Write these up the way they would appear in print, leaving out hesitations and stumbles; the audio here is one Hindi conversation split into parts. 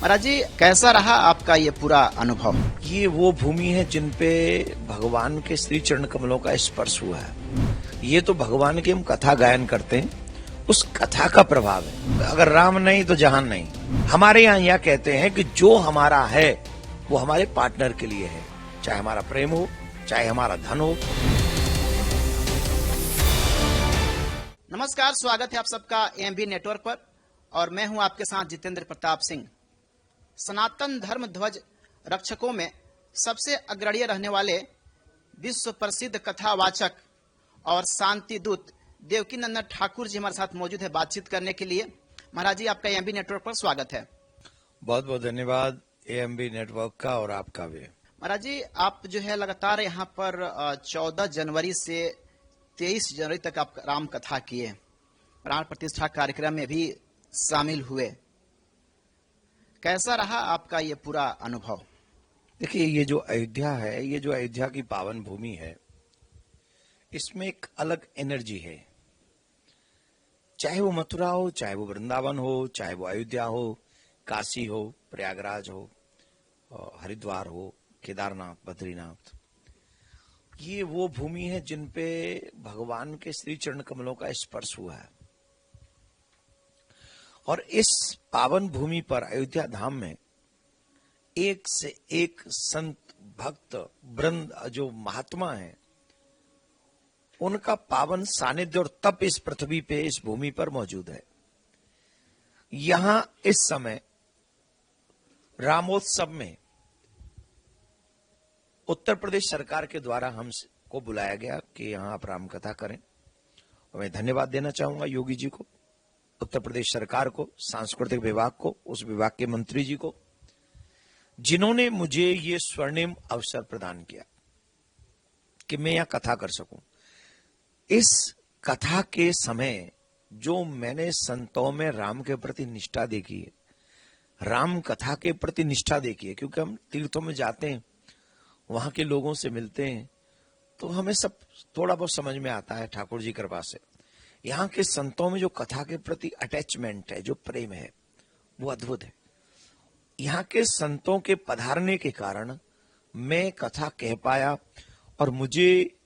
महाराज जी, कैसा रहा आपका ये पूरा अनुभव? ये वो भूमि है जिन पे भगवान के श्री चरण कमलों का स्पर्श हुआ है। ये तो भगवान की हम कथा गायन करते हैं, उस कथा का प्रभाव है। अगर राम नहीं तो जहान नहीं। हमारे यहाँ यह कहते हैं कि जो हमारा है वो हमारे पार्टनर के लिए है, चाहे हमारा प्रेम हो, चाहे हमारा धन हो। नमस्कार, स्वागत है आप सबका एएमबी नेटवर्क पर और मैं हूं आपके साथ जितेंद्र प्रताप सिंह। सनातन धर्म ध्वज रक्षकों में सबसे अग्रणीय रहने वाले विश्व प्रसिद्ध कथावाचक और शांति दूत देवकी नंदन ठाकुर जी हमारे साथ मौजूद है बातचीत करने के लिए। महाराज जी, आपका एएमबी नेटवर्क पर स्वागत है। बहुत बहुत धन्यवाद एएमबी नेटवर्क का और आपका भी। महाराज जी, आप जो है लगातार यहाँ पर 14 जनवरी से 23 जनवरी तक आप राम कथा किए, प्राण प्रतिष्ठा कार्यक्रम में भी शामिल हुए। कैसा रहा आपका ये पूरा अनुभव? देखिए, ये जो अयोध्या है, ये जो अयोध्या की पावन भूमि है, इसमें एक अलग एनर्जी है। चाहे वो मथुरा हो, चाहे वो वृंदावन हो, चाहे वो अयोध्या हो, काशी हो, प्रयागराज हो, हरिद्वार हो, केदारनाथ, बद्रीनाथ, ये वो भूमि है जिन पे भगवान के श्री चरण कमलों का स्पर्श हुआ है। और इस पावन भूमि पर अयोध्या धाम में एक से एक संत भक्त वृंद जो महात्मा है, उनका पावन सानिध्य और तप इस पृथ्वी पे, इस भूमि पर मौजूद है। यहां इस समय रामोत्सव में उत्तर प्रदेश सरकार के द्वारा हमको बुलाया गया कि यहां आप राम कथा करें। और मैं धन्यवाद देना चाहूंगा योगी जी को, उत्तर प्रदेश सरकार को, सांस्कृतिक विभाग को, उस विभाग के मंत्री जी को, जिन्होंने मुझे ये स्वर्णिम अवसर प्रदान किया कि मैं यहां कथा कर सकूं। इस कथा के समय जो मैंने संतों में राम के प्रति निष्ठा देखी है, राम कथा के प्रति निष्ठा देखी है, क्योंकि हम तीर्थों में जाते हैं, वहां के लोगों से मिलते हैं, तो हमें सब थोड़ा बहुत समझ में आता है ठाकुर जी कृपा से। यहाँ के संतों में जो कथा के प्रति अटैचमेंट है, जो प्रेम है, वो अद्भुत है। यहाँ के संतों के पधारने के कारण मैं कथा कह पाया और मुझे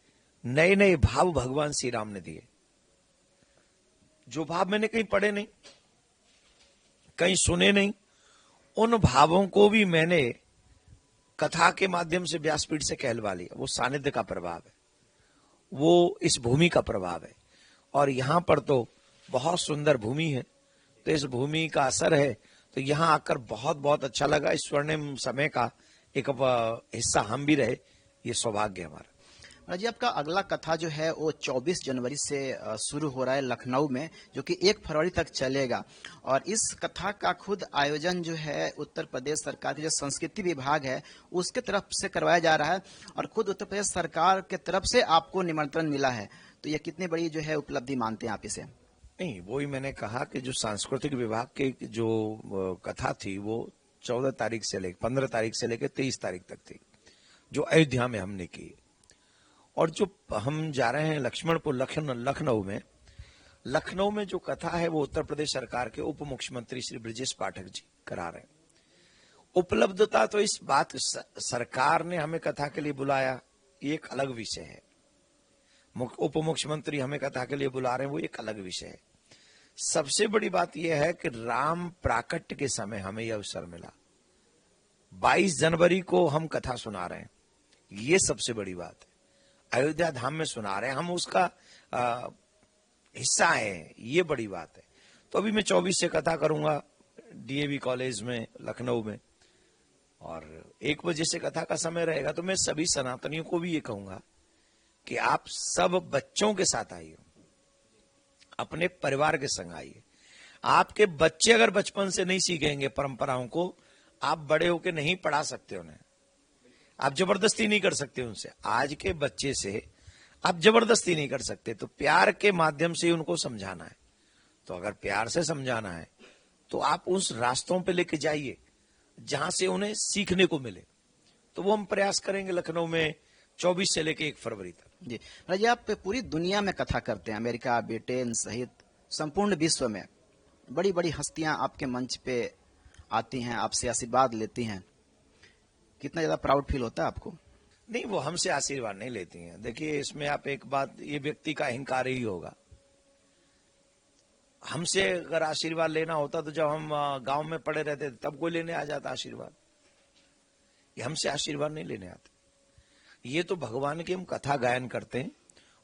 नए नए भाव भगवान श्री राम ने दिए, जो भाव मैंने कहीं पढ़े नहीं, कहीं सुने नहीं। उन भावों को भी मैंने कथा के माध्यम से व्यासपीठ से कहलवा लिया। वो सानिध्य का प्रभाव है, वो इस भूमि का प्रभाव है। और यहाँ पर तो बहुत सुंदर भूमि है, तो इस भूमि का असर है। तो यहाँ आकर बहुत बहुत अच्छा लगा। इस स्वर्णिम समय का एक हिस्सा हम भी रहे, ये सौभाग्य हमारा। महाराज जी, आपका अगला कथा जो है वो 24 जनवरी से शुरू हो रहा है लखनऊ में, जो कि 1 फरवरी तक चलेगा। और इस कथा का खुद आयोजन जो है उत्तर प्रदेश सरकार के जो संस्कृति विभाग है उसके तरफ से करवाया जा रहा है, और खुद उत्तर प्रदेश सरकार के तरफ से आपको निमंत्रण मिला है। तो ये कितनी बड़ी जो है उपलब्धि मानते हैं आप इसे? नहीं, वही मैंने कहा कि जो सांस्कृतिक विभाग की जो कथा थी वो 14 तारीख से लेकर 15 तारीख से लेकर 23 तारीख तक थी, जो अयोध्या में हमने की। और जो हम जा रहे हैं लक्ष्मणपुर लखनऊ में जो कथा है वो उत्तर प्रदेश सरकार के उप मुख्यमंत्री श्री ब्रजेश पाठक जी करा रहे हैं। उपलब्धता तो इस बात, सरकार ने हमें कथा के लिए बुलाया, ये एक अलग विषय है। उप मुख्यमंत्री हमें कथा के लिए बुला रहे हैं, वो एक अलग विषय है। सबसे बड़ी बात यह है कि राम प्राकट्य के समय हमें यह अवसर मिला। 22 जनवरी को हम कथा सुना रहे हैं, ये सबसे बड़ी बात है। अयोध्या धाम में सुना रहे हैं, हम उसका हिस्सा है, ये बड़ी बात है। तो अभी मैं 24 से कथा करूंगा डीएवी कॉलेज में लखनऊ में, और 1 बजे से कथा का समय रहेगा। तो मैं सभी सनातनियों को भी ये कहूंगा कि आप सब बच्चों के साथ आइए, अपने परिवार के संग आइए। आपके बच्चे अगर बचपन से नहीं सीखेंगे परंपराओं को, आप बड़े होकर नहीं पढ़ा सकते उन्हें, आप जबरदस्ती नहीं कर सकते उनसे। आज के बच्चे से आप जबरदस्ती नहीं कर सकते, तो प्यार के माध्यम से उनको समझाना है। तो अगर प्यार से समझाना है तो आप उस रास्तों पे लेके जाइए जहां से उन्हें सीखने को मिले। तो वो हम प्रयास करेंगे लखनऊ में 24 से लेके 1 फरवरी तक। जी महाराज जी, आप पूरी दुनिया में कथा करते हैं, अमेरिका, ब्रिटेन सहित संपूर्ण विश्व में बड़ी बड़ी हस्तियां आपके मंच पे आती हैं, आपसे आशीर्वाद लेती हैं, कितना ज्यादा प्राउड फील होता है आपको? नहीं, वो हमसे आशीर्वाद नहीं लेती हैं। देखिए, इसमें आप एक बात, ये व्यक्ति का अहंकार ही होगा। हमसे अगर आशीर्वाद लेना होता तो जब हम गांव में पड़े रहते थे तब कोई लेने आ जाता आशीर्वाद। ये हमसे आशीर्वाद नहीं लेने आते। ये तो भगवान की हम कथा गायन करते हैं,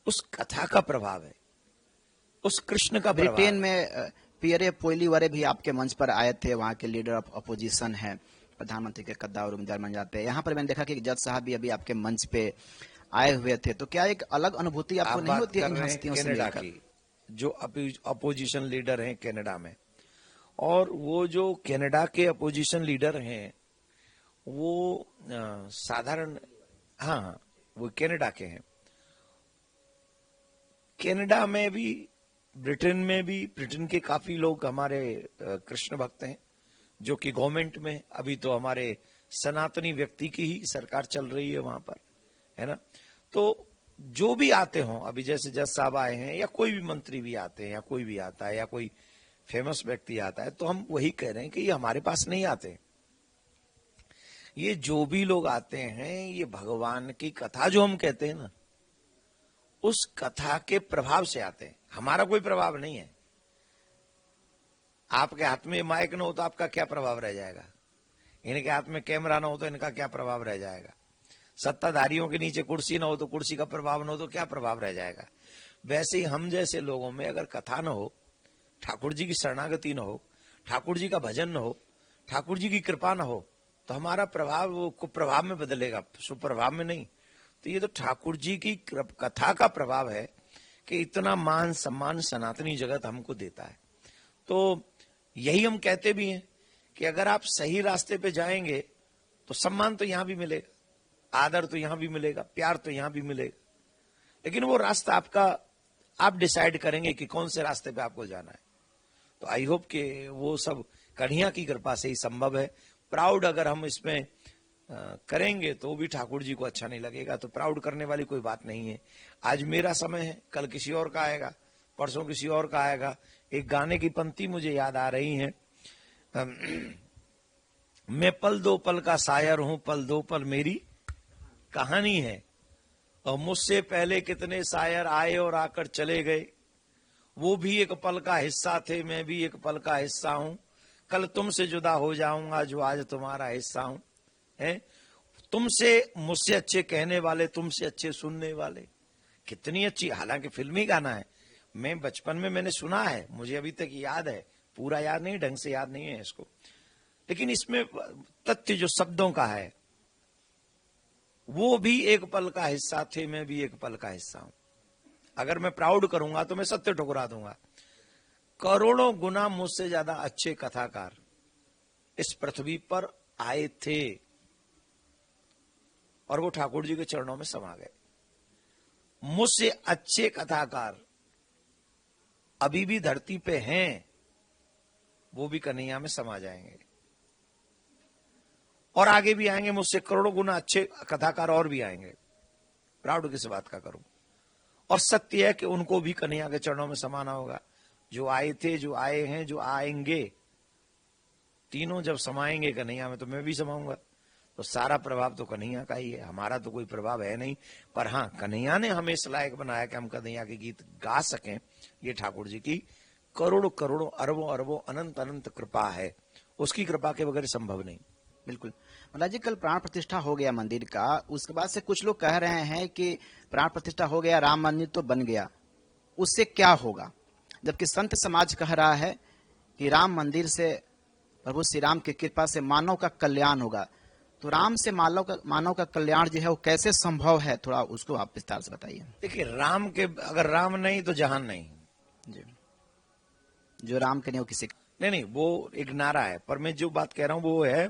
उस कथा का प्रभाव है, उस कृष्ण का प्रभाव ब्रिटेन है। में पियरे पोइलीवरे भी आपके मंच पर आए थे, वहां के लीडर ऑफ अपोजिशन है, प्रधानमंत्री के कद्दावर उम्मीदवार बन जाते हैं। यहाँ पर मैंने देखा कि जज साहब भी अभी आपके मंच पे आए हुए थे, तो क्या एक अलग अनुभूति आपको आप नहीं बात होती है कर इन रहे हैं हस्तियों से कनाडा मिलकर? की, जो अपोजिशन लीडर हैं कनाडा में, और वो जो कनाडा के अपोजिशन लीडर हैं वो साधारण, हाँ हाँ, वो कनाडा के हैं। कनाडा में भी, ब्रिटेन में भी, ब्रिटेन के काफी लोग हमारे कृष्ण भक्त हैं, जो कि गवर्नमेंट में, अभी तो हमारे सनातनी व्यक्ति की ही सरकार चल रही है वहां पर, है ना। तो जो भी आते हों, अभी जैसे जज साहब आए हैं, या कोई भी मंत्री भी आते हैं, या कोई भी आता है, या कोई फेमस व्यक्ति आता है, तो हम वही कह रहे हैं कि ये हमारे पास नहीं आते। ये जो भी लोग आते हैं, ये भगवान की कथा जो हम कहते हैं ना, उस कथा के प्रभाव से आते हैं। हमारा कोई प्रभाव नहीं है। आपके हाथ में माइक ना हो तो आपका क्या प्रभाव रह जाएगा? इनके हाथ में कैमरा ना हो तो इनका क्या प्रभाव रह जाएगा? सत्ताधारियों के नीचे कुर्सी ना हो तो कुर्सी का प्रभाव ना हो तो क्या प्रभाव रह जाएगा? वैसे ही हम जैसे लोगों में अगर कथा न हो, ठाकुर जी की शरणागति न हो, ठाकुर जी का भजन न हो, ठाकुर जी की कृपा न हो, तो हमारा प्रभाव वो कुप्रभाव में बदलेगा, सुप्रभाव में नहीं। तो ये तो ठाकुर जी की कथा का प्रभाव है कि इतना मान सम्मान सनातनी जगत हमको देता है। तो यही हम कहते भी हैं कि अगर आप सही रास्ते पे जाएंगे तो सम्मान तो यहां भी मिलेगा, आदर तो यहां भी मिलेगा, प्यार तो यहां भी मिलेगा, लेकिन वो रास्ता आपका, आप डिसाइड करेंगे कि कौन से रास्ते पे आपको जाना है। तो आई होप कि वो सब कन्हैया की कृपा से ही संभव है। प्राउड अगर हम इसमें करेंगे तो भी ठाकुर जी को अच्छा नहीं लगेगा, तो प्राउड करने वाली कोई बात नहीं है। आज मेरा समय है, कल किसी और का आएगा, परसों किसी और का आएगा। एक गाने की पंक्ति मुझे याद आ रही है, मैं पल दो पल का शायर हूं, पल दो पल मेरी कहानी है, और मुझसे पहले कितने शायर आए और आकर चले गए, वो भी एक पल का हिस्सा थे, मैं भी एक पल का हिस्सा हूं, कल तुमसे जुदा हो जाऊंगा जो आज तुम्हारा हिस्सा हूं। है तुमसे, मुझसे अच्छे कहने वाले, तुमसे अच्छे सुनने वाले, कितनी अच्छी, हालांकि फिल्मी गाना है, मैं बचपन में मैंने सुना है, मुझे अभी तक याद है, पूरा याद नहीं, ढंग से याद नहीं है इसको, लेकिन इसमें तथ्य जो शब्दों का है, वो भी एक पल का हिस्सा थे, मैं भी एक पल का हिस्सा हूं। अगर मैं प्राउड करूंगा तो मैं सत्य ठुकरा दूंगा। करोड़ों गुना मुझसे ज्यादा अच्छे कथाकार इस पृथ्वी पर आए थे और वो ठाकुर जी के चरणों में समा गए। मुझसे अच्छे कथाकार अभी भी धरती पे हैं, वो भी कन्हैया में समा जाएंगे और आगे भी आएंगे। मुझसे करोड़ों गुना अच्छे कथाकार और भी आएंगे। प्राउड किस बात का करूं? और सत्य है कि उनको भी कन्हैया के चरणों में समाना होगा। जो आए थे, जो आए हैं, जो आएंगे, तीनों जब समाएंगे कन्हैया में तो मैं भी समाऊंगा। तो सारा प्रभाव तो कन्हैया का ही है, हमारा तो कोई प्रभाव है नहीं। पर हाँ, कन्हैया ने हमें इस लायक बनाया कि हम कन्हैया के गीत गा सकें। ये ठाकुर जी की करोड़ों करोड़ों अरबों अरबों अनंत अनंत कृपा है, उसकी कृपा के बगैर संभव नहीं। बिल्कुल। मतलब जी कल प्राण प्रतिष्ठा हो गया मंदिर का, उसके बाद से कुछ लोग कह रहे हैं कि प्राण प्रतिष्ठा हो गया, राम मंदिर तो बन गया, उससे क्या होगा? जबकि संत समाज कह रहा है कि राम मंदिर से प्रभु श्री राम की कृपा से मानव का कल्याण होगा। तो राम से मानव का कल्याण जो है वो कैसे संभव है, थोड़ा उसको आप विस्तार से बताइए। देखिए, राम के अगर राम नहीं तो जहान नहीं जी, जो राम के नहीं वो किसी नहीं, वो एक नारा है, पर मैं जो बात कह रहा हूं वो है,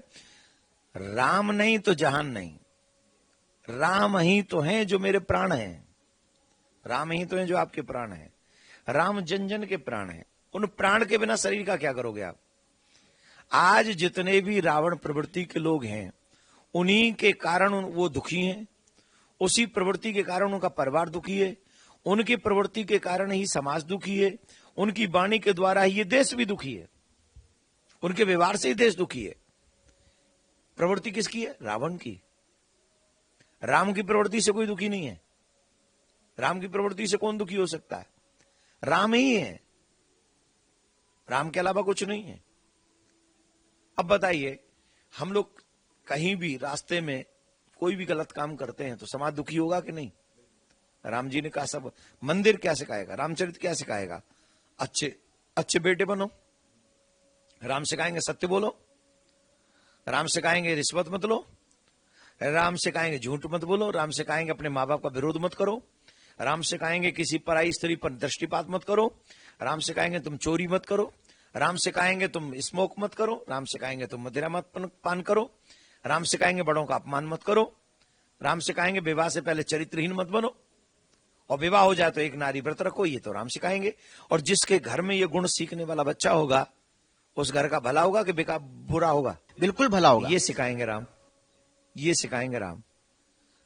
राम नहीं तो जहान नहीं। राम ही तो हैं जो मेरे प्राण हैं, राम ही तो हैं जो आपके प्राण हैं। राम जन जन के प्राण हैं, उन प्राण के बिना शरीर का क्या करोगे आप? आज जितने भी रावण प्रवृत्ति के लोग हैं, उन्हीं के कारण वो दुखी हैं, उसी प्रवृत्ति के कारण उनका परिवार दुखी है, उनकी प्रवृत्ति के कारण ही समाज दुखी है, उनकी वाणी के द्वारा ही ये देश भी दुखी है। उनके व्यवहार से ही देश दुखी है। प्रवृत्ति किसकी है? रावण की। राम की प्रवृत्ति से कोई दुखी नहीं है। राम की प्रवृत्ति से कौन दुखी हो सकता है? राम ही है, राम के अलावा कुछ नहीं है। अब बताइए, हम लोग कहीं भी रास्ते में कोई भी गलत काम करते हैं तो समाज दुखी होगा कि नहीं? राम जी ने कहा सब, मंदिर क्या सिखाएगा? रामचरित क्या सिखाएगा? अच्छे अच्छे बेटे बनो। राम सिखाएंगे सत्य बोलो। राम सिखाएंगे रिश्वत मत लो। राम सिखाएंगे झूठ मत बोलो। राम सिखाएंगे अपने माँ बाप का विरोध मत करो। राम सिखाएंगे किसी पराई स्त्री पर दृष्टिपात मत करो। राम सिखाएंगे तुम चोरी मत करो। राम सिखाएंगे तुम स्मोक मत करो। राम सिखाएंगे तुम मदिरा मत पान करो। राम सिखाएंगे बड़ों का अपमान मत करो। राम सिखाएंगे विवाह से पहले चरित्रहीन मत बनो, और विवाह हो जाए तो एक नारी व्रत रखो। ये तो राम सिखाएंगे। और जिसके घर में ये गुण सीखने वाला बच्चा होगा उस घर का भला होगा कि बुरा होगा? बिल्कुल भला होगा। ये सिखाएंगे राम, ये सिखाएंगे राम।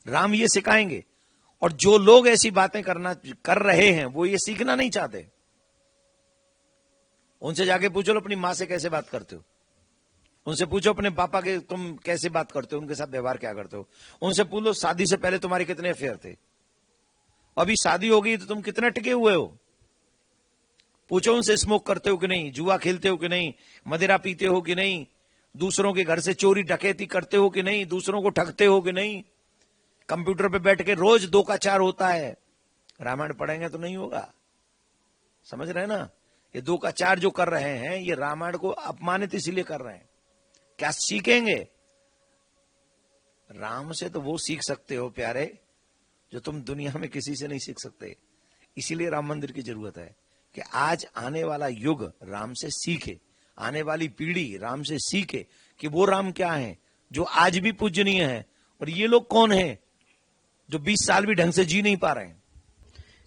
राम ये सिखाएंगे। और जो लोग ऐसी बातें कर रहे हैं वो ये सीखना नहीं चाहते। उनसे जाके पूछो अपनी माँ से कैसे बात करते हो, उनसे पूछो अपने पापा के तुम कैसे बात करते हो, उनके साथ व्यवहार क्या करते हो। उनसे पूछो शादी से पहले तुम्हारे कितने अफेयर थे, अभी शादी हो गई तो तुम कितने टिके हुए हो। पूछो उनसे स्मोक करते हो कि नहीं, जुआ खेलते हो कि नहीं, मदिरा पीते हो कि नहीं, दूसरों के घर से चोरी डकैती करते हो कि नहीं, दूसरों को ठगते हो कि नहीं। कंप्यूटर पे बैठ के रोज 2 का 4 होता है। रामायण पढ़ेंगे तो नहीं होगा। समझ रहे हैं ना? ये 2 का 4 जो कर रहे हैं ये रामायण को अपमानित इसीलिए कर रहे हैं। क्या सीखेंगे? राम से तो वो सीख सकते हो प्यारे जो तुम दुनिया में किसी से नहीं सीख सकते। इसीलिए राम मंदिर की जरूरत है कि आज आने वाला युग राम से सीखे, आने वाली पीढ़ी राम से सीखे कि वो राम क्या है जो आज भी पूजनीय है, और ये लोग कौन हैं जो 20 साल भी ढंग से जी नहीं पा रहे हैं।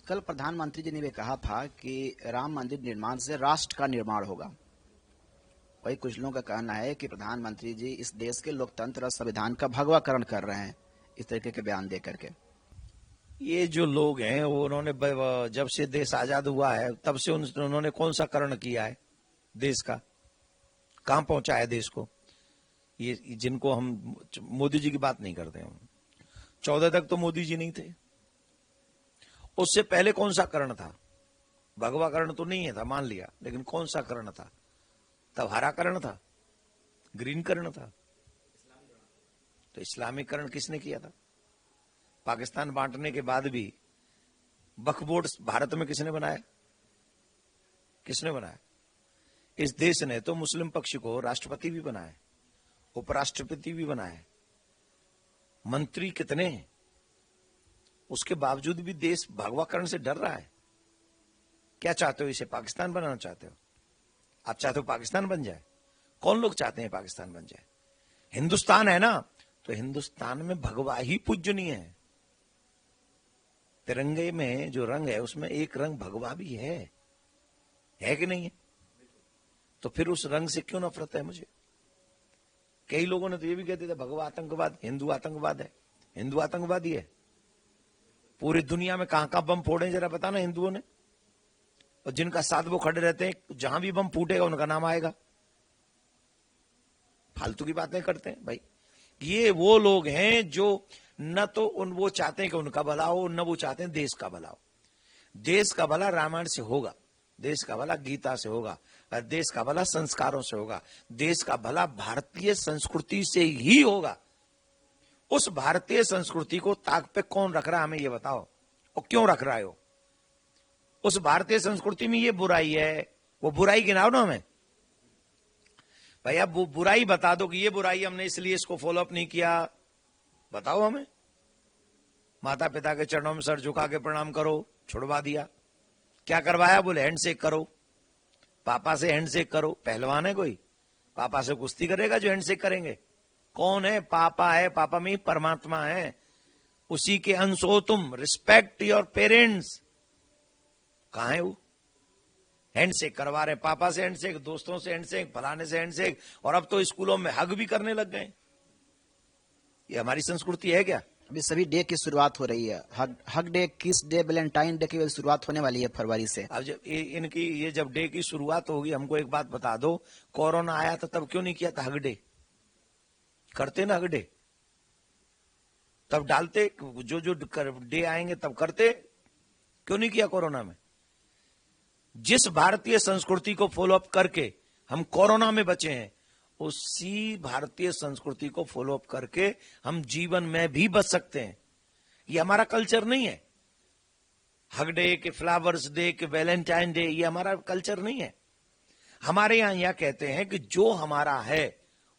कल प्रधानमंत्री जी ने भी कहा था कि राम मंदिर निर्माण से राष्ट्र का निर्माण होगा। वही कुछ लोगों का कहना है कि प्रधानमंत्री जी इस देश के लोकतंत्र और संविधान का भगवाकरण कर रहे हैं इस तरीके के बयान दे करके। ये जो लोग हैं वो उन्होंने जब से देश आजाद हुआ है तब से उन्होंने कौन सा करण किया है देश का? कहां पहुंचा है देश को? ये जिनको हम मोदी जी की बात नहीं करते हम, 14 तक तो मोदी जी नहीं थे। उससे पहले कौन सा करण था? भगवा करण तो नहीं है था, मान लिया, लेकिन कौन सा करण था? तब हरा करण था, ग्रीन करण था। तो इस्लामिक करण किसने किया था? पाकिस्तान बांटने के बाद भी वक्फ बोर्ड भारत में किसने बनाया? किसने बनाया? इस देश ने तो मुस्लिम पक्ष को राष्ट्रपति भी बनाया, उपराष्ट्रपति भी बनाया, मंत्री कितने हैं, उसके बावजूद भी देश भगवाकरण से डर रहा है। क्या चाहते हो? इसे पाकिस्तान बनाना चाहते हो? आप चाहते हो पाकिस्तान बन जाए? कौन लोग चाहते हैं पाकिस्तान बन जाए? हिंदुस्तान है ना, तो हिंदुस्तान में भगवा ही पूजनीय है। तिरंगे में जो रंग है उसमें एक रंग भगवा भी है कि नहीं है? तो फिर उस रंग से क्यों नफरत है मुझे? कई लोगों ने तो ये भी कहते थे भगवा आतंकवाद, हिंदू आतंकवाद है। हिंदू आतंकवादी है? पूरी दुनिया में कहां कहां बम फोड़े जरा बताना हिंदुओं ने। और जिनका साथ वो खड़े रहते हैं, जहां भी बम फूटेगा उनका नाम आएगा। फालतू की बातें करते हैं भाई। ये वो लोग हैं जो न तो वो चाहते हैं कि उनका भला हो, न वो चाहते हैं देश का भला हो। देश का भला रामायण से होगा, देश का भला गीता से होगा, और देश का भला संस्कारों से होगा, देश का भला भारतीय संस्कृति से ही होगा। उस भारतीय संस्कृति को ताक पे कौन रख रहा है हमें ये बताओ, और क्यों रख रहा हो? उस भारतीय संस्कृति में ये बुराई है, वो बुराई गिनाओ ना हमें भैया। वो बुराई बता दो कि ये बुराई हमने इसलिए इसको फॉलोअप नहीं किया, बताओ हमें। माता पिता के चरणों में सर झुका के प्रणाम करो, छुड़वा दिया। क्या करवाया? बोले हैंडशेक करो, पापा से हैंडशेक करो। पहलवान है कोई? पापा से कुश्ती करेगा जो हैंडशेक करेंगे? कौन है? पापा है। पापा में परमात्मा है, उसी के अंश हो तुम। Respect your parents. कहां है वो? हैंडशेक करवा रहे, पापा से हैंडशेक, दोस्तों से हैंडशेक, फलाने से हैंडशेक, और अब तो स्कूलों में हग भी करने लग गए। ये हमारी संस्कृति है क्या? अभी सभी डे की शुरुआत हो रही है। हग डे, किस डे, वैलेंटाइन डे की शुरुआत होने वाली है फरवरी से। अब जब इनकी ये जब डे की शुरुआत होगी, हमको एक बात बता दो, कोरोना आया था तब क्यों नहीं किया था हग डे? करते ना हग डे, तब डालते, जो जो डे आएंगे तब करते, क्यों नहीं किया कोरोना में? जिस भारतीय संस्कृति को फॉलो अप करके हम कोरोना में बचे हैं, उसी भारतीय संस्कृति को फॉलो अप करके हम जीवन में भी बच सकते हैं। ये हमारा कल्चर नहीं है। हग डे के, फ्लावर्स डे के, वैलेंटाइन डे, ये हमारा कल्चर नहीं है। हमारे यहां कहते हैं कि जो हमारा है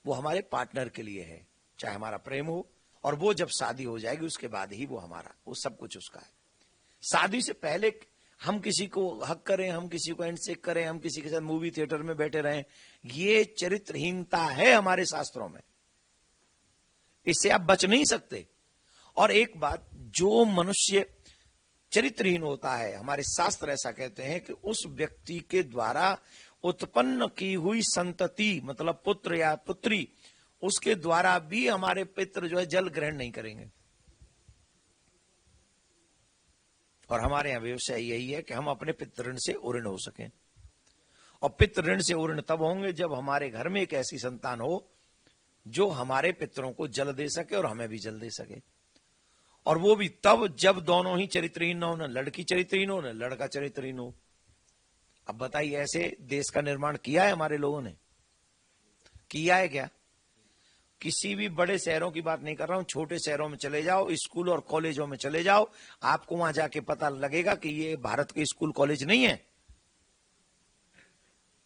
वो हमारे पार्टनर के लिए है, चाहे हमारा प्रेम हो, और वो जब शादी हो जाएगी उसके बाद ही वो हमारा, वो सब कुछ उसका है। शादी से पहले हम किसी को हक करें, हम किसी को हैंडशेक करें, हम किसी के साथ मूवी थिएटर में बैठे रहें, ये चरित्रहीनता है हमारे शास्त्रों में। इससे आप बच नहीं सकते। और एक बात, जो मनुष्य चरित्रहीन होता है, हमारे शास्त्र ऐसा कहते हैं कि उस व्यक्ति के द्वारा उत्पन्न की हुई संतति, मतलब पुत्र या पुत्री, उसके द्वारा भी हमारे पितृ जो है जल ग्रहण नहीं करेंगे। और हमारे यहां व्यवसाय यही है कि हम अपने पितृ ऋण से उऋण हो सकें। और पितृ ऋण से उऋण तब होंगे जब हमारे घर में एक ऐसी संतान हो जो हमारे पितरों को जल दे सके और हमें भी जल दे सके। और वो भी तब जब दोनों ही चरित्रहीन न हो, न लड़की चरित्रहीन हो न लड़का चरित्रहीन हो। अब बताइए, ऐसे देश का निर्माण किया है हमारे लोगों ने? किया है क्या? किसी भी बड़े शहरों की बात नहीं कर रहा हूं, छोटे शहरों में चले जाओ, स्कूल और कॉलेजों में चले जाओ, आपको वहां जाके पता लगेगा कि ये भारत के स्कूल कॉलेज नहीं है।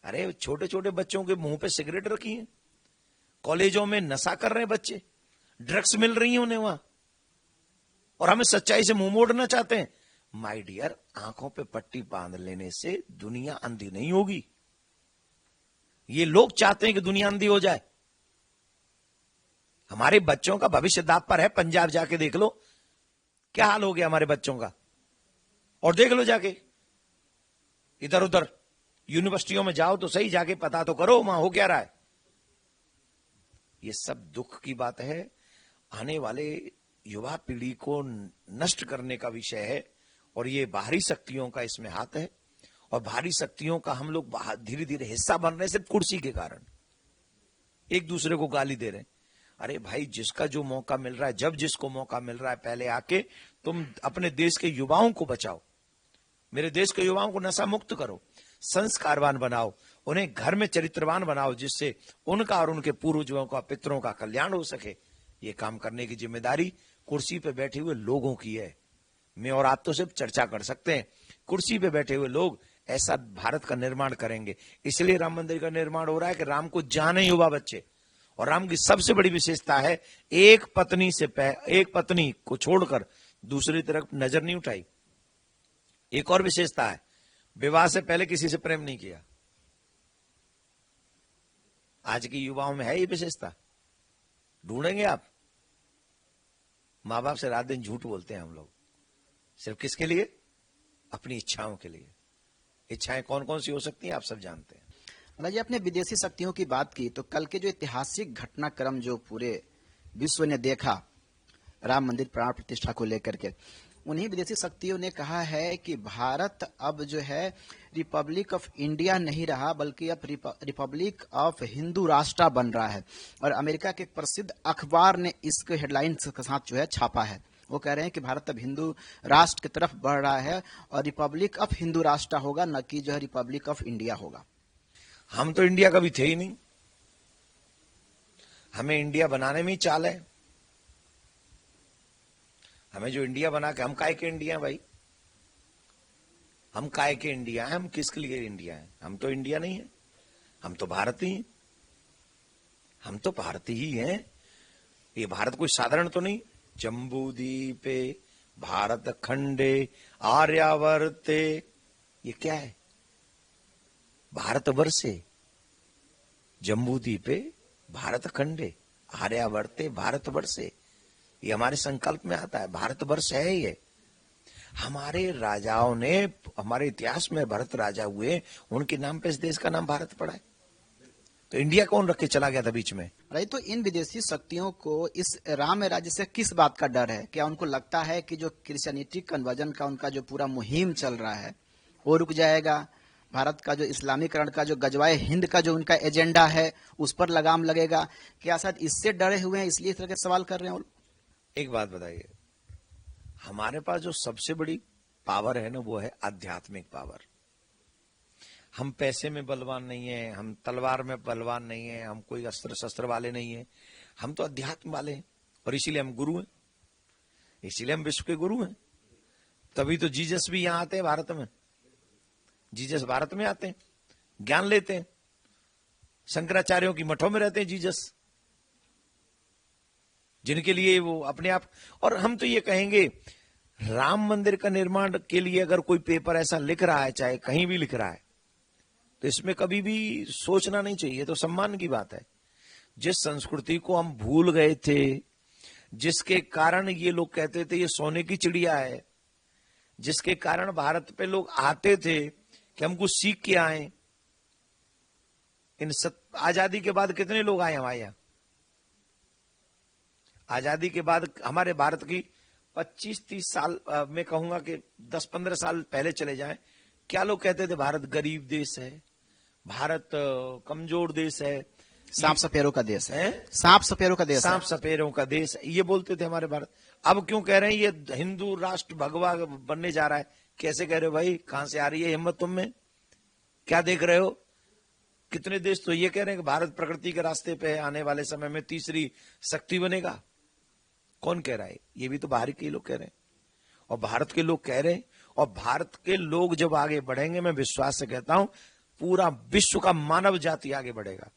अरे छोटे छोटे बच्चों के मुंह पे सिगरेट रखी है, कॉलेजों में नशा कर रहे हैं बच्चे, ड्रग्स मिल रही है उन्हें वहां, और हमें सच्चाई से मुंह मोड़ना चाहते हैं। माय डियर, आंखों पे पट्टी बांध लेने से दुनिया अंधी नहीं होगी। ये लोग चाहते हैं कि दुनिया अंधी हो जाए। हमारे बच्चों का भविष्य दांव पर है। पंजाब जाके देख लो क्या हाल हो गया हमारे बच्चों का, और देख लो जाके इधर उधर यूनिवर्सिटियों में जाओ तो सही, जाके पता तो करो वहां हो क्या रहा है। ये सब दुख की बात है। आने वाले युवा पीढ़ी को नष्ट करने का विषय है, और ये बाहरी शक्तियों का इसमें हाथ है। और बाहरी शक्तियों का हम लोग धीरे धीरे हिस्सा बन रहे हैं, सिर्फ कुर्सी के कारण। एक दूसरे को गाली दे रहे हैं। अरे भाई, जिसका जो मौका मिल रहा है, जब जिसको मौका मिल रहा है, पहले आके तुम अपने देश के युवाओं को बचाओ। मेरे देश के युवाओं को नशा मुक्त करो, संस्कारवान बनाओ, उन्हें घर में चरित्रवान बनाओ, जिससे उनका और उनके पूर्वजों का, पितरों का कल्याण हो सके। ये काम करने की जिम्मेदारी कुर्सी पे बैठे हुए लोगों की है। मैं और आप तो सिर्फ चर्चा कर सकते हैं, कुर्सी पे बैठे हुए लोग ऐसा भारत का निर्माण करेंगे। इसलिए राम मंदिर का निर्माण हो रहा है कि राम को जाने युवा बच्चे। और राम की सबसे बड़ी विशेषता है, एक पत्नी को छोड़कर दूसरी तरफ नजर नहीं उठाई। एक और विशेषता है, विवाह से पहले किसी से प्रेम नहीं किया। आज की युवाओं में है ये विशेषता, ढूंढेंगे आप। मां बाप से रात दिन झूठ बोलते हैं हम लोग, सिर्फ किसके लिए? अपनी इच्छाओं के लिए। इच्छाएं कौन कौन सी हो सकती हैं, आप सब जानते हैं। जी, आपने विदेशी शक्तियों की बात की, तो कल के जो ऐतिहासिक घटनाक्रम जो पूरे विश्व ने देखा राम मंदिर प्राण प्रतिष्ठा को लेकर के, उन्हीं विदेशी शक्तियों ने कहा है कि भारत अब जो है रिपब्लिक ऑफ इंडिया नहीं रहा, बल्कि अब रिपब्लिक ऑफ हिंदू राष्ट्र बन रहा है। और अमेरिका के एक प्रसिद्ध अखबार ने इसके हेडलाइंस के साथ जो है छापा है। वो कह रहे हैं कि भारत अब हिंदू राष्ट्र की तरफ बढ़ रहा है और रिपब्लिक ऑफ हिंदू राष्ट्र होगा, न कि जो है रिपब्लिक ऑफ इंडिया होगा। हम तो इंडिया कभी थे ही नहीं, हमें इंडिया बनाने में ही चाल है। हमें जो इंडिया बना के, हम काय के इंडिया हैं भाई? हम काय के इंडिया हैं? हम किसके लिए इंडिया हैं? हम तो इंडिया नहीं है, हम तो भारतीय हैं। हम तो भारतीय ही हैं। ये भारत कोई साधारण तो नहीं। जम्बूद्वीपे भारत खंडे आर्यावर्ते, ये क्या है? भारतवर्षे, जम्बूद्वीपे भारत खंडे आर्यावर्ते भारतवर्षे, ये हमारे संकल्प में आता है। भारतवर्ष है ये। हमारे राजाओं ने, हमारे इतिहास में भरत राजा हुए, उनके नाम पे इस देश का नाम भारत पड़ा है। तो इंडिया कौन रख के चला गया था बीच में? राइट, तो इन विदेशी शक्तियों को इस राम राज्य से किस बात का डर है? क्या उनको लगता है कि जो क्रिश्चियनिटी कन्वर्जन का उनका जो पूरा मुहिम चल रहा है वो रुक जाएगा? भारत का जो इस्लामीकरण का जो गजवाए हिंद का जो उनका एजेंडा है उस पर लगाम लगेगा? क्या शायद इससे डरे हुए हैं इसलिए इस तरह के सवाल कर रहे हैं वो लोग? एक बात बताइए, हमारे पास जो सबसे बड़ी पावर है ना, वो है आध्यात्मिक पावर। हम पैसे में बलवान नहीं है, हम तलवार में बलवान नहीं है, हम कोई अस्त्र शस्त्र वाले नहीं है, हम तो अध्यात्म वाले हैं। और इसीलिए हम गुरु हैं, इसीलिए हम विश्व के गुरु हैं। तभी तो जीसस भी यहां आते हैं भारत में। जीसस भारत में आते हैं, ज्ञान लेते हैं, शंकराचार्यों की मठों में रहते हैं जीसस, जिनके लिए वो अपने आप। और हम तो ये कहेंगे, राम मंदिर का निर्माण के लिए अगर कोई पेपर ऐसा लिख रहा है, चाहे कहीं भी लिख रहा है, तो इसमें कभी भी सोचना नहीं चाहिए, तो सम्मान की बात है। जिस संस्कृति को हम भूल गए थे, जिसके कारण ये लोग कहते थे ये सोने की चिड़िया है, जिसके कारण भारत पे लोग आते थे कि हम कुछ सीख के आए। आजादी के बाद कितने लोग आए हमारे यहां? आजादी के बाद हमारे भारत की 25-30 साल, मैं कहूंगा कि 10-15 साल पहले चले जाएं, क्या लोग कहते थे? भारत गरीब देश है, भारत कमजोर देश है, सांप सपेरों का देश है, हैं? सांप सपेरों का देश है। सांप सपेरों का देश है, ये बोलते थे हमारे भारत। अब क्यों कह रहे हैं ये हिंदू राष्ट्र भगवा बनने जा रहा है? कैसे कह रहे हो भाई? कहां से आ रही है हिम्मत तुम में? क्या देख रहे हो? कितने देश तो ये कह रहे हैं कि भारत प्रकृति के रास्ते पे है, आने वाले समय में तीसरी शक्ति बनेगा। कौन कह रहा है? ये भी तो बाहर के लोग कह रहे हैं, और भारत के लोग कह रहे हैं। और भारत के लोग जब आगे बढ़ेंगे, मैं विश्वास से कहता हूं, पूरा विश्व का मानव जाति आगे बढ़ेगा।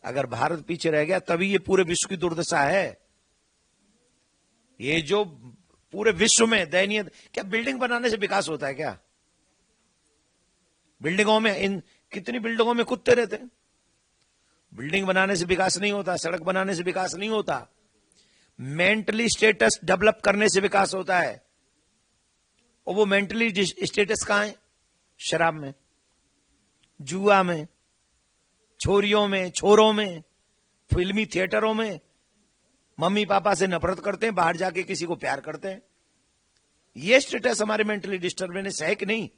अगर भारत पीछे रह गया, तभी ये पूरे विश्व की दुर्दशा है। ये जो पूरे विश्व में दयनीय, क्या बिल्डिंग बनाने से विकास होता है क्या? बिल्डिंगों में, इन कितनी बिल्डिंगों में कुत्ते रहते हैं। बिल्डिंग बनाने से विकास नहीं होता, सड़क बनाने से विकास नहीं होता, मेंटली स्टेटस डेवलप करने से विकास होता है। और वो मेंटली स्टेटस कहां है? शराब में, जुआ में, छोरियों में, छोरों में, फिल्मी थिएटरों में। मम्मी पापा से नफरत करते हैं, बाहर जाके किसी को प्यार करते हैं। ये स्टेटस हमारे मेंटली डिस्टर्बेंस है कि नहीं?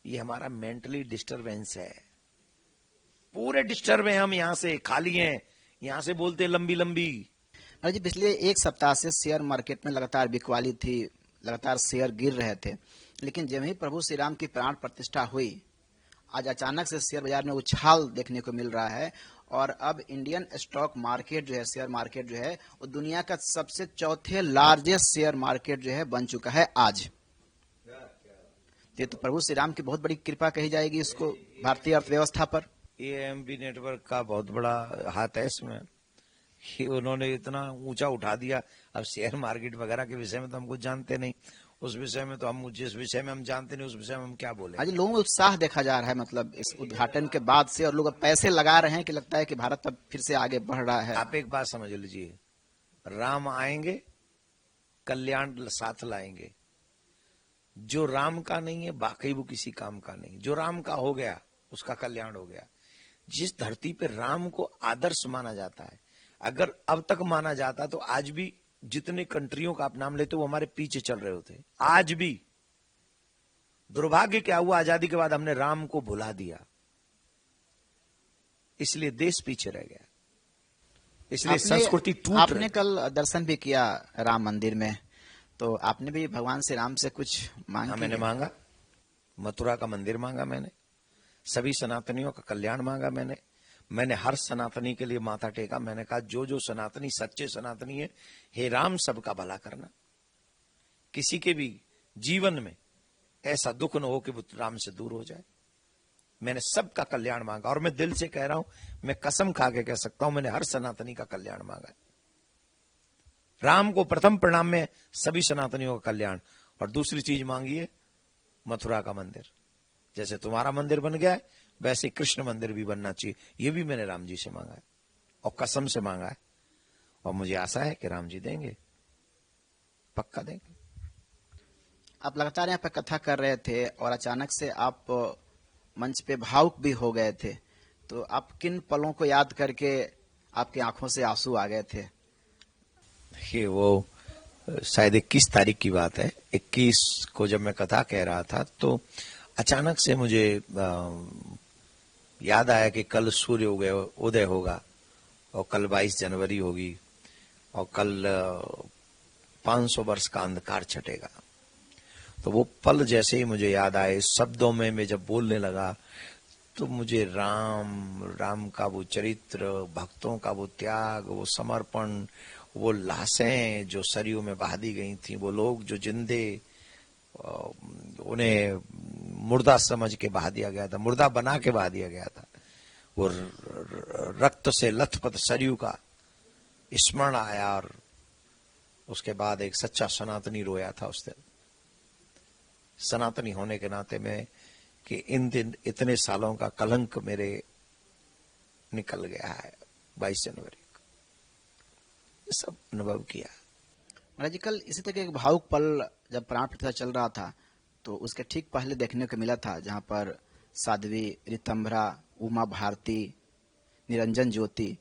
ये हमारा मेंटली डिस्टर्बेंस है। पूरे डिस्टर्ब हैं हम, यहां से खाली हैं, यहां से बोलते लंबी लंबी। जी, पिछले एक सप्ताह से शेयर मार्केट में लगातार बिकवाली थी, लगातार शेयर गिर रहे थे, लेकिन जब ही प्रभु श्री राम की प्राण प्रतिष्ठा हुई, आज अचानक से शेयर बाजार में उछाल देखने को मिल रहा है। और अब इंडियन स्टॉक मार्केट जो है, शेयर मार्केट जो है, वो दुनिया का सबसे चौथे लार्जेस्ट शेयर मार्केट जो है बन चुका है आज। ये तो प्रभु श्री राम की बहुत बड़ी कृपा कही जाएगी इसको भारतीय अर्थव्यवस्था पर। एएमबी नेटवर्क का बहुत बड़ा हाथ है इसमें, कि उन्होंने इतना ऊंचा उठा दिया। अब शेयर मार्केट वगैरह के विषय में तो हम कुछ जानते नहीं, उस विषय में तो हम, जिस विषय में हम जानते नहीं उस विषय में हम क्या बोले। आज लोगों में उत्साह देखा जा रहा है, मतलब इस उद्घाटन के बाद से, और लोग अब पैसे लगा रहे हैं कि लगता है कि भारत अब फिर से आगे बढ़ रहा है। आप एक बात समझ लीजिए, राम आएंगे, कल्याण साथ लाएंगे। जो राम का नहीं है, बाकी वो किसी काम का नहीं। जो राम का हो गया, उसका कल्याण हो गया। जिस धरती पे राम को आदर्श माना जाता है, अगर अब तक माना जाता, तो आज भी जितने कंट्रियों का आप नाम लेते वो हमारे पीछे चल रहे होते। आज भी दुर्भाग्य क्या हुआ, आजादी के बाद हमने राम को भुला दिया, इसलिए देश पीछे रह गया, इसलिए संस्कृति टूट रही। आपने कल दर्शन भी किया राम मंदिर में, तो आपने भी भगवान श्री राम से कुछ मांगा? मैंने मांगा, मथुरा का मंदिर मांगा, मैंने सभी सनातनियों का कल्याण मांगा, मैंने हर सनातनी के लिए माथा टेका। मैंने कहा जो जो सनातनी सच्चे सनातनी है, हे राम सबका भला करना, किसी के भी जीवन में ऐसा दुख न हो कि वो राम से दूर हो जाए। मैंने सबका कल्याण मांगा, और मैं दिल से कह रहा हूं, मैं कसम खा के कह सकता हूं, मैंने हर सनातनी का कल्याण मांगा। राम को प्रथम प्रणाम में सभी सनातनियों का कल्याण, और दूसरी चीज मांगी है मथुरा का मंदिर। जैसे तुम्हारा मंदिर बन गया है, वैसे कृष्ण मंदिर भी बनना चाहिए। ये भी मैंने राम जी से मांगा है, और कसम से मांगा है, और मुझे आशा है कि राम जी देंगे, पक्का देंगे। आप लगातार यहाँ पे कथा कर रहे थे, और अचानक से आप मंच पे भावुक भी हो गए थे, तो आप किन पलों को याद करके आपकी आंखों से आंसू आ गए थे। ये वो शायद 21 तारीख की बात है। 21 को जब मैं कथा कह रहा था तो अचानक से मुझे याद आया कि कल सूर्य उदय होगा और कल 22 जनवरी होगी और कल 500 वर्ष का अंधकार छटेगा। तो वो पल जैसे ही मुझे याद आए, शब्दों में मैं जब बोलने लगा तो मुझे राम का वो चरित्र, भक्तों का वो त्याग, वो समर्पण, वो लाशें जो सरयू में बहा दी गई थी, वो लोग जो जिंदे उन्हें मुर्दा समझ के बहा दिया गया था, मुर्दा बना के बहा दिया गया था, वो रक्त से लथपथ सरयू का स्मरण आया और उसके बाद एक सच्चा सनातनी रोया था उस दिन। सनातनी होने के नाते में कि इन दिन इतने सालों का कलंक मेरे निकल गया है 22 जनवरी को, ये सब अनुभव किया। महाराज जी, कल इसी तरह एक भावुक पल जब प्राण प्रतिष्ठा चल रहा था तो उसके ठीक पहले देखने को मिला था, जहां पर साध्वी ऋतंभरा, उमा भारती, निरंजन ज्योति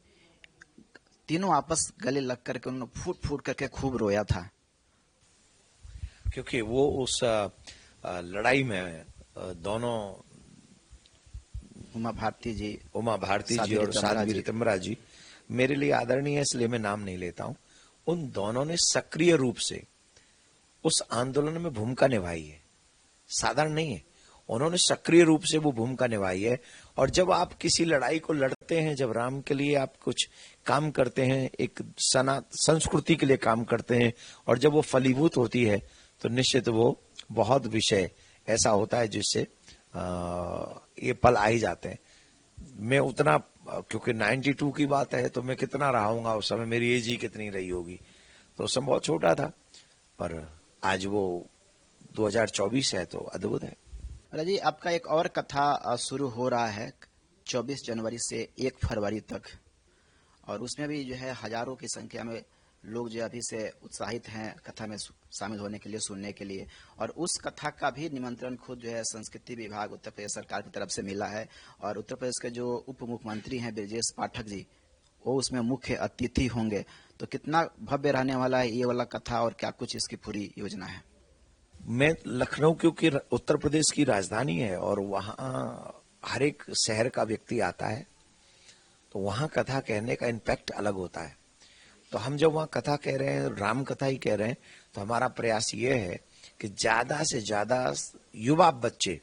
तीनों आपस गले लग करके उन्होंने फूट फूट करके खूब रोया था। क्योंकि वो उस लड़ाई में दोनों उमा भारती जी और साध्वी ऋतंभरा जी मेरे लिए आदरणीय है, इसलिए मैं नाम नहीं लेता हूं। उन दोनों ने सक्रिय रूप से उस आंदोलन में भूमिका निभाई है, साधारण नहीं है। उन्होंने सक्रिय रूप से वो भूमिका निभाई है। और जब आप किसी लड़ाई को लड़ते हैं, जब राम के लिए आप कुछ काम करते हैं, एक संस्कृति के लिए काम करते हैं, और जब वो फलीभूत होती है तो निश्चित वो बहुत विषय ऐसा होता है जिससे ये पल आ ही जाते हैं। मैं उतना, क्योंकि 92 की बात है तो मैं कितना रहा हूंगा उस समय, मेरी एज ही कितनी रही होगी, तो उस समय बहुत छोटा था। पर आज वो 2024 है तो अद्भुत है। महाराज जी, आपका एक और कथा शुरू हो रहा है 24 जनवरी से 1 फरवरी तक, और उसमें भी जो है हजारों की संख्या में लोग जो अभी से उत्साहित हैं कथा में शामिल होने के लिए, सुनने के लिए। और उस कथा का भी निमंत्रण खुद जो है संस्कृति विभाग उत्तर प्रदेश सरकार की तरफ से मिला है, और उत्तर प्रदेश के जो उप मुख्यमंत्री हैं ब्रजेश पाठक जी, वो उसमें मुख्य अतिथि होंगे। तो कितना भव्य रहने वाला है ये वाला कथा, और क्या कुछ इसकी पूरी योजना है? मैं लखनऊ, क्योंकि उत्तर प्रदेश की राजधानी है और वहां हर एक शहर का व्यक्ति आता है, तो वहां कथा कहने का इम्पैक्ट अलग होता है। तो हम जब वहां कथा कह रहे हैं, राम कथा ही कह रहे हैं, तो हमारा प्रयास ये है कि ज्यादा से ज्यादा युवा बच्चे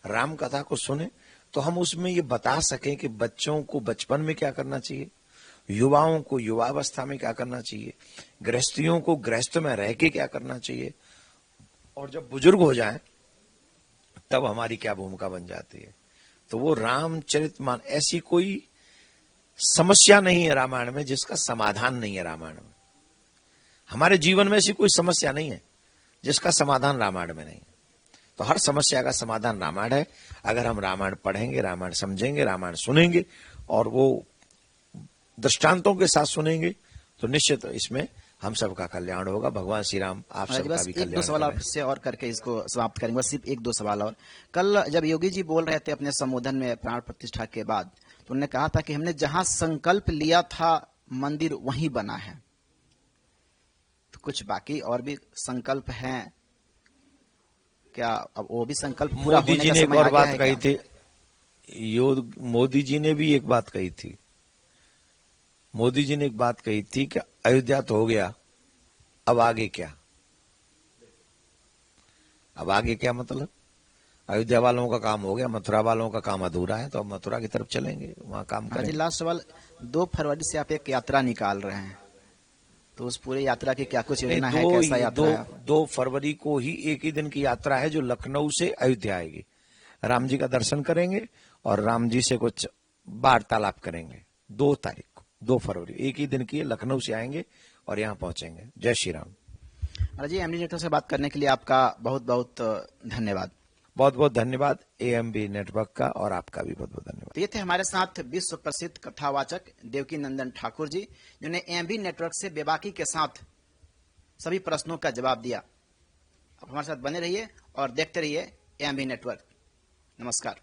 राम कथा को सुने, तो हम उसमें ये बता सकें कि बच्चों को बचपन में क्या करना चाहिए, युवाओं को युवावस्था में क्या करना चाहिए, गृहस्थियों को गृहस्थ में रह के क्या करना चाहिए, और जब बुजुर्ग हो जाएं तब हमारी क्या भूमिका बन जाती है। तो वो रामचरितमानस, ऐसी कोई समस्या नहीं है रामायण में जिसका समाधान नहीं है। रामायण में हमारे जीवन में ऐसी कोई समस्या नहीं है जिसका समाधान रामायण में नहीं है। तो हर समस्या का समाधान रामायण है। अगर हम रामायण पढ़ेंगे, रामायण समझेंगे, रामायण सुनेंगे और वो दृष्टांतों के साथ सुनेंगे, तो निश्चित इसमें हम सबका कल्याण होगा। भगवान श्री राम आप सबका भी कल्याण। 1-2 सवाल आपसे और करके इसको समाप्त करेंगे, सिर्फ 1-2 सवाल और। कल जब योगी जी बोल रहे थे अपने संबोधन में प्राण प्रतिष्ठा के बाद, तो उन्होंने कहा था कि हमने जहां संकल्प लिया था मंदिर वहीं बना है। तो कुछ बाकी और भी संकल्प हैं क्या? अब वो भी संकल्प पूरा होने का समय आ गया है? मोदी जी ने एक और बात कही थी, मोदी जी ने भी एक बात कही थी। मोदी जी ने एक बात कही थी कि अयोध्या तो हो गया, अब आगे क्या? अब आगे क्या मतलब? अयोध्या वालों का काम हो गया, मथुरा वालों का काम अधूरा है, तो अब मथुरा की तरफ चलेंगे, वहां काम करेंगे। लास्ट सवाल, 2 फरवरी से आप एक यात्रा निकाल रहे हैं, तो उस पूरी यात्रा की क्या कुछ योजना है? कैसा यात्रा है? 2 फरवरी को ही एक ही दिन की यात्रा है जो लखनऊ से अयोध्या आएगी। राम जी का दर्शन करेंगे और राम जी से कुछ वार्तालाप करेंगे। 2 तारीख को, 2 फरवरी, एक ही दिन की, लखनऊ से आएंगे और यहाँ पहुंचेंगे। जय श्री राम। जी, एमडी नेटवर्क से बात करने के लिए आपका बहुत बहुत धन्यवाद। बहुत बहुत धन्यवाद एएमबी नेटवर्क का, और आपका भी बहुत बहुत धन्यवाद। तो ये थे हमारे साथ विश्व प्रसिद्ध कथावाचक देवकी नंदन ठाकुर जी, जिन्होंने एएमबी नेटवर्क से बेबाकी के साथ सभी प्रश्नों का जवाब दिया। आप हमारे साथ बने रहिए और देखते रहिए एएमबी नेटवर्क। नमस्कार।